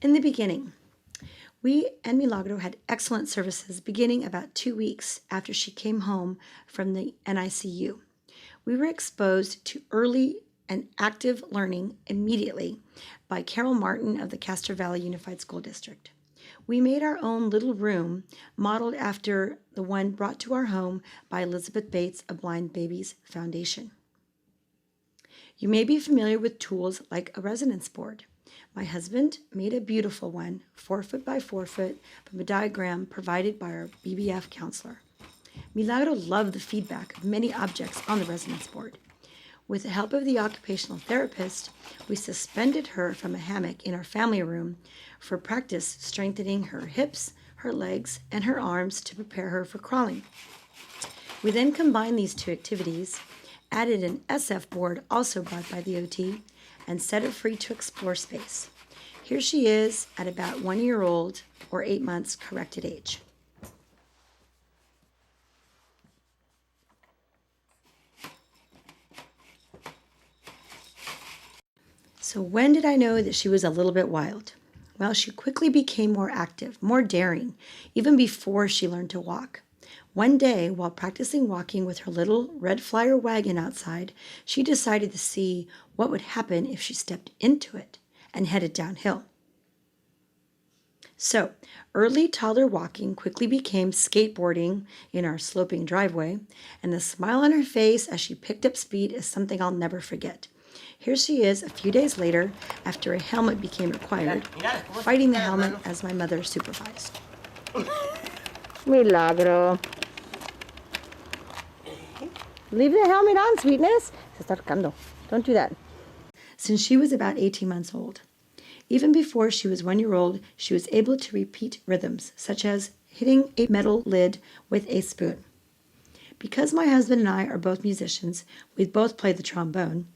In the beginning, we and Milagro had excellent services beginning about 2 weeks after she came home from the NICU. We were exposed to early and active learning immediately by Carol Martin of the Castro Valley Unified School District. We made our own little room modeled after the one brought to our home by Elizabeth Bates of Blind Babies Foundation. You may be familiar with tools like a resonance board. My husband made a beautiful one, 4 foot by 4 foot, from a diagram provided by our BBF counselor. Milagro loved the feedback of many objects on the resonance board. With the help of the occupational therapist, we suspended her from a hammock in our family room for practice strengthening her hips, her legs, and her arms to prepare her for crawling. We then combined these two activities, added an SF board also bought by the OT, and set her free to explore space. Here she is at about 1 year old or 8 months corrected age. So when did I know that she was a little bit wild? Well, she quickly became more active, more daring, even before she learned to walk. One day, while practicing walking with her little red flyer wagon outside, she decided to see what would happen if she stepped into it and headed downhill. So, early toddler walking quickly became skateboarding in our sloping driveway, and the smile on her face as she picked up speed is something I'll never forget. Here she is a few days later, after a helmet became required, fighting the helmet as my mother supervised. Milagro. Leave the helmet on, sweetness. Se está tocando. Don't do that. Since she was about 18 months old. Even before she was 1 year old, she was able to repeat rhythms, such as hitting a metal lid with a spoon. Because my husband and I are both musicians, we both play the trombone.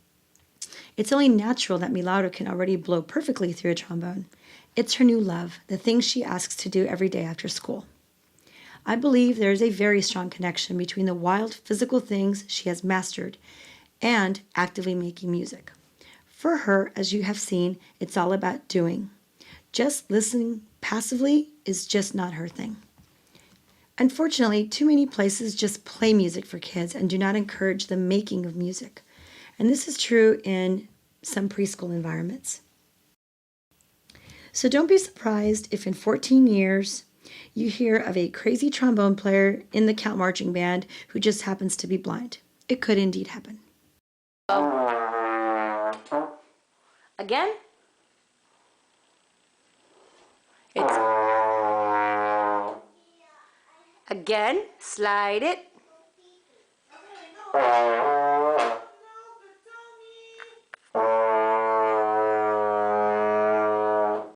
It's only natural that Milagro can already blow perfectly through a trombone. It's her new love, the things she asks to do every day after school. I believe there is a very strong connection between the wild physical things she has mastered and actively making music. For her, as you have seen, it's all about doing. Just listening passively is just not her thing. Unfortunately, too many places just play music for kids and do not encourage the making of music. And this is true in some preschool environments. So don't be surprised if in 14 years you hear of a crazy trombone player in the Count Marching Band who just happens to be blind. It could indeed happen. Again? It's again, slide it.